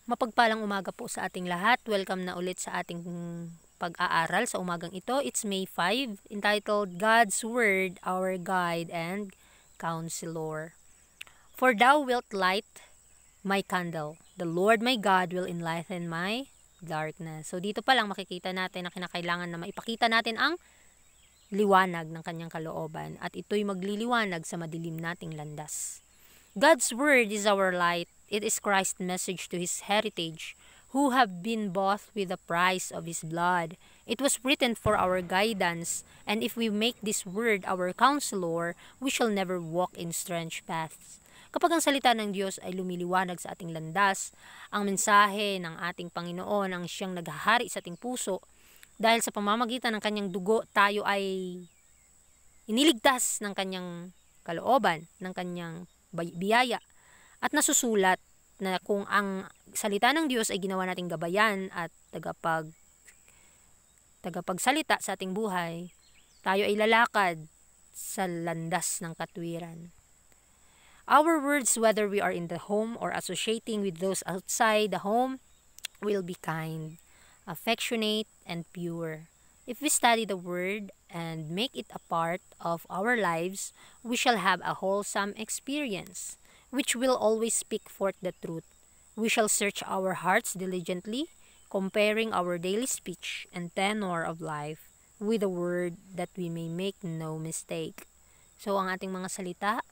Mapagpalang umaga po sa ating lahat. Welcome na ulit sa ating pag-aaral sa umagang ito. It's May 5, entitled God's Word, Our Guide and Counselor. For thou wilt light my candle. The Lord my God will enlighten my darkness. So dito pa lang makikita natin na kinakailangan na maipakita natin ang liwanag ng kanyang kalooban at ito'y magliliwanag sa madilim nating landas. God's Word is our light. It is Christ's message to His heritage, who have been bought with the price of His blood. It was written for our guidance, and if we make this Word our counselor, we shall never walk in strange paths. Kapag ang salita ng Diyos ay lumiliwanag sa ating landas, ang mensahe ng ating Panginoon ang siyang naghahari sa ating puso, dahil sa pamamagitan ng kanyang dugo, tayo ay iniligtas ng kanyang kalooban, ng kanyang biyaya, at nasusulat na kung ang salita ng Diyos ay ginawa nating gabayan at tagapagsalita sa ating buhay, tayo ay lalakad sa landas ng katwiran. Our words, whether we are in the home or associating with those outside the home, will be kind, affectionate, and pure. If we study the Word and make it a part of our lives, we shall have a wholesome experience, which will always speak forth the truth. We shall search our hearts diligently, comparing our daily speech and tenor of life with the Word, that we may make no mistake. So, ang ating mga salita,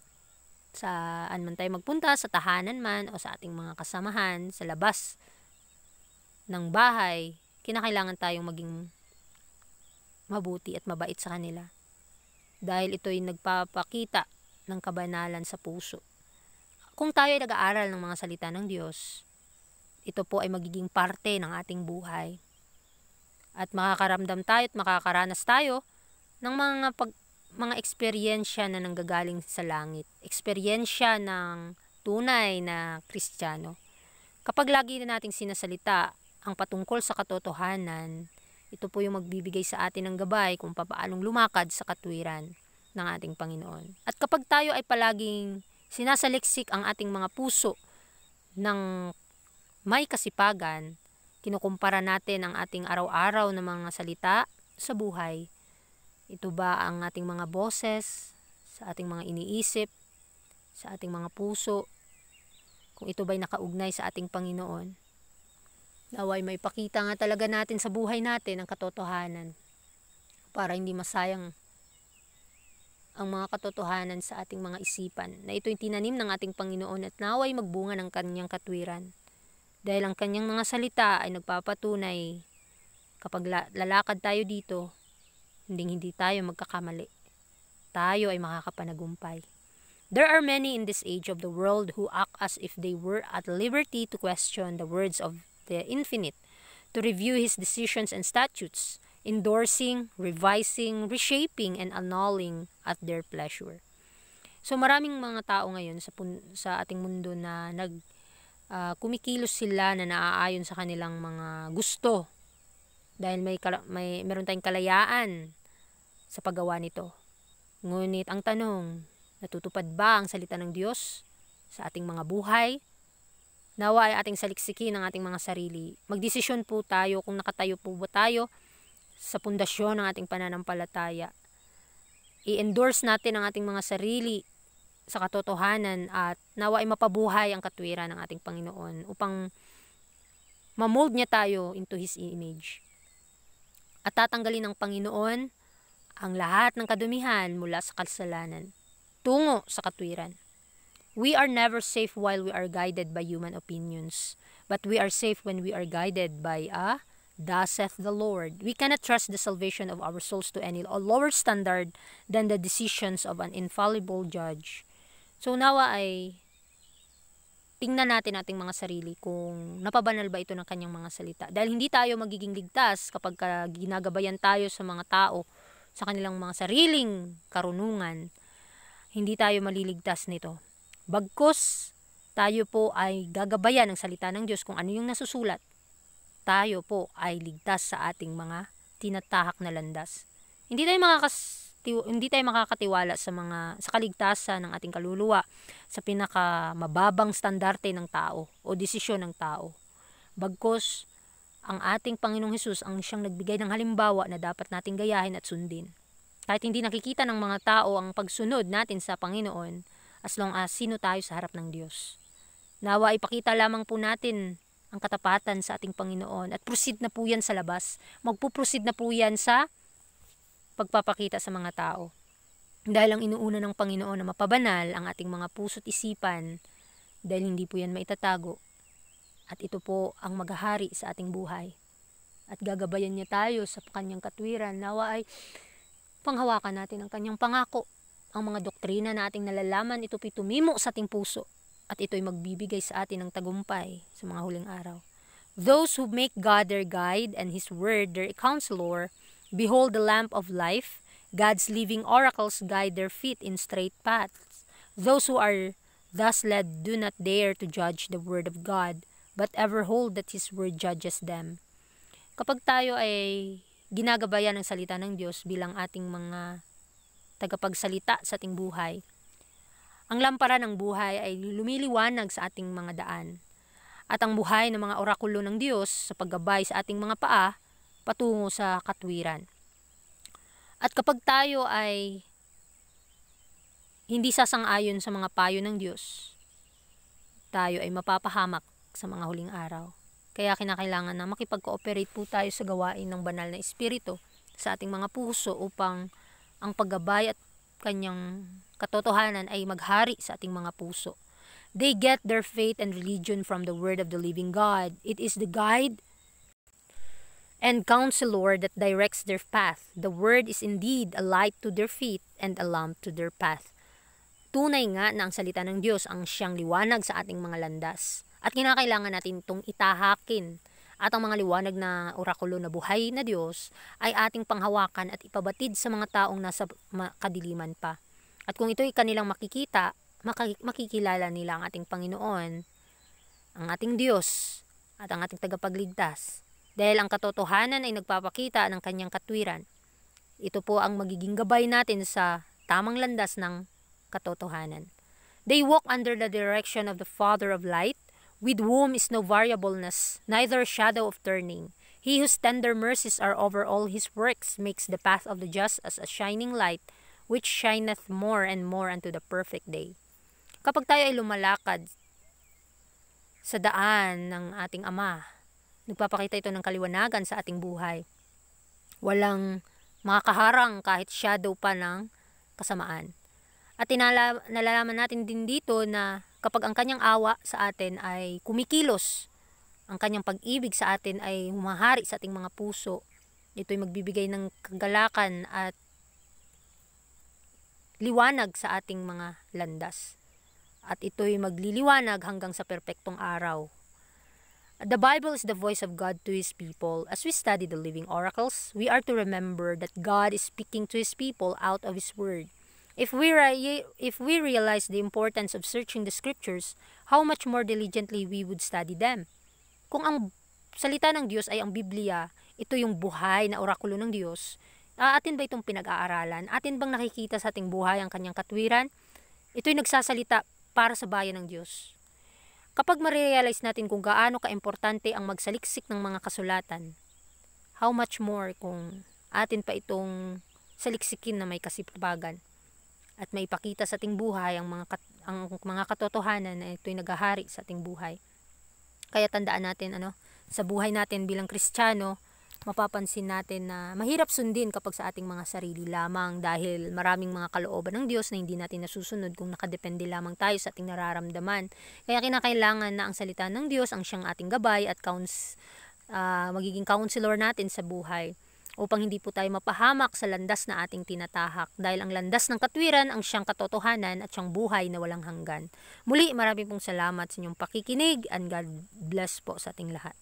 saan man tayo magpunta, sa tahanan man o sa ating mga kasamahan, sa labas ng bahay, kinakailangan tayong maging mabuti at mabait sa kanila. Dahil ito'y nagpapakita ng kabanalan sa puso. Kung tayo ay nag-aaral ng mga salita ng Diyos, ito po ay magiging parte ng ating buhay. At makakaramdam tayo at makakaranas tayo ng mga eksperyensya na nanggagaling sa langit. Eksperyensya ng tunay na Kristiyano. Kapag lagi na nating sinasalita ang patungkol sa katotohanan, ito po yung magbibigay sa atin ng gabay kung paanong lumakad sa katwiran ng ating Panginoon. At kapag tayo ay palaging sinasaliksik ang ating mga puso ng may kasipagan, kinukumpara natin ang ating araw-araw na mga salita sa buhay. Ito ba ang ating mga boses, sa ating mga iniisip, sa ating mga puso, kung ito ba'y nakaugnay sa ating Panginoon? Naway may pakita nga talaga natin sa buhay natin ang katotohanan para hindi masayang ang mga katotohanan sa ating mga isipan na ito'y tinanim ng ating Panginoon at naway magbunga ng kanyang katwiran. Dahil ang kanyang mga salita ay nagpapatunay kapag lalakad tayo dito, hindi tayo magkakamali. Tayo ay makakapanagumpay. There are many in this age of the world who act as if they were at liberty to question the words of the Infinite, to review His decisions and statutes, endorsing, revising, reshaping, and annulling at their pleasure. So maraming mga tao ngayon sa ating mundo na kumikilos sila na naaayon sa kanilang mga gusto dahil meron tayong kalayaan sa paggawa nito. Ngunit ang tanong, natutupad ba ang salita ng Diyos sa ating mga buhay? Nawa ay ating saliksikin ang ating mga sarili. Magdesisyon po tayo kung nakatayo po ba tayo sa pundasyon ng ating pananampalataya. I-endorse natin ang ating mga sarili sa katotohanan at nawa ay mapabuhay ang katwiran ng ating Panginoon upang mamold niya tayo into His image. At tatanggalin ng Panginoon ang lahat ng kadumihan mula sa kasalanan tungo sa katwiran. We are never safe while we are guided by human opinions, but we are safe when we are guided by thus saith the Lord. We cannot trust the salvation of our souls to any lower standard than the decisions of an infallible judge. So nawa ay tingnan natin ating mga sarili kung napabanal ba ito ng kanyang mga salita. Dahil hindi tayo magiging ligtas kapag ginagabayan tayo sa mga tao sa kanilang mga sariling karunungan. Hindi tayo maliligtas nito. Bagkus, tayo po ay gagabayan ng salita ng Diyos kung ano yung nasusulat. Tayo po ay ligtas sa ating mga tinatahak na landas. Hindi tayo makakatiwala sa kaligtasan ng ating kaluluwa sa pinakamababang standarte ng tao o desisyon ng tao. Bagkus, ang ating Panginoong Hesus ang siyang nagbigay ng halimbawa na dapat nating gayahin at sundin. Kahit hindi nakikita ng mga tao ang pagsunod natin sa Panginoon, as long as sino tayo sa harap ng Diyos. Nawa ipakita lamang po natin ang katapatan sa ating Panginoon at proceed na po yan sa labas. Magpuproceed na po yan sa pagpapakita sa mga tao. Dahil ang inuuna ng Panginoon na mapabanal ang ating mga puso't isipan, dahil hindi po yan maitatago. At ito po ang maghahari sa ating buhay. At gagabayan niya tayo sa kanyang katwiran. Nawa ay panghawakan natin ang kanyang pangako. Ang mga doktrina na ating nalalaman, ito po'y tumimo sa ating puso. At ito'y magbibigay sa atin ng tagumpay sa mga huling araw. Those who make God their guide and His word their counselor, behold the lamp of life. God's living oracles guide their feet in straight paths. Those who are thus led do not dare to judge the word of God, but ever hold that His word judges them. Kapag tayo ay ginagabayan ng salita ng Diyos bilang ating mga tagapagsalita sa ating buhay, ang lampara ng buhay ay lumiliwanag sa ating mga daan. At ang buhay ng mga orakulo ng Diyos sa paggabay sa ating mga paa patungo sa katwiran. At kapag tayo ay hindi sasang-ayon sa mga payo ng Diyos, tayo ay mapapahamak sa mga huling araw. Kaya kinakailangan na makipag-cooperate po tayo sa gawain ng banal na Espiritu sa ating mga puso upang ang paggabay at kanyang katotohanan ay maghari sa ating mga puso. They get their faith and religion from the word of the living God. It is the guide and counselor that directs their path. The word is indeed a light to their feet and a lamp to their path. Tunay nga na ang salita ng Diyos ang siyang liwanag sa ating mga landas. At kinakailangan natin itong itahakin. At ang mga liwanag na orakulo na buhay na Diyos ay ating panghawakan at ipabatid sa mga taong nasa kadiliman pa. At kung ito'y kanilang makikita, makikilala nila ang ating Panginoon, ang ating Diyos, at ang ating tagapagligtas. Dahil ang katotohanan ay nagpapakita ng kanyang katwiran. Ito po ang magiging gabay natin sa tamang landas ng katotohanan. They walk under the direction of the Father of light, with whom is no variableness, neither shadow of turning. He whose tender mercies are over all his works makes the path of the just as a shining light, which shineth more and more unto the perfect day. Kapag tayo ay lumalakad sa daan ng ating Ama, nagpapakita ito ng kaliwanagan sa ating buhay. Walang makakaharang kahit shadow pa ng kasamaan. At nalalaman natin din dito na kapag ang kanyang awa sa atin ay kumikilos, ang kanyang pag-ibig sa atin ay humahari sa ating mga puso, ito'y magbibigay ng kagalakan at liwanag sa ating mga landas. At ito'y magliliwanag hanggang sa perpektong araw. The Bible is the voice of God to His people. As we study the living oracles, we are to remember that God is speaking to His people out of His Word. If we realize the importance of searching the Scriptures, how much more diligently we would study them. Kung ang salita ng Diyos ay ang Biblia, ito yung buhay na orakulo ng Diyos, atin ba itong pinag-aaralan? Atin bang nakikita sa ating buhay ang kanyang katwiran? Ito'y nagsasalita para sa bayan ng Diyos. Kapag ma-realize natin kung gaano kaimportante ang magsaliksik ng mga kasulatan, how much more kung atin pa itong saliksikin na may kasipagan at may ipakita sa ating buhay ang mga katotohanan na ito'y naghahari sa ating buhay. Kaya tandaan natin, sa buhay natin bilang Kristiyano, mapapansin natin na mahirap sundin kapag sa ating mga sarili lamang dahil maraming mga kalooban ng Diyos na hindi natin nasusunod kung nakadepende lamang tayo sa ating nararamdaman. Kaya kinakailangan na ang salita ng Diyos ang siyang ating gabay at magiging counselor natin sa buhay upang hindi po tayo mapahamak sa landas na ating tinatahak dahil ang landas ng katwiran ang siyang katotohanan at siyang buhay na walang hanggan. Muli, marami pong salamat sa inyong pakikinig and God bless po sa ating lahat.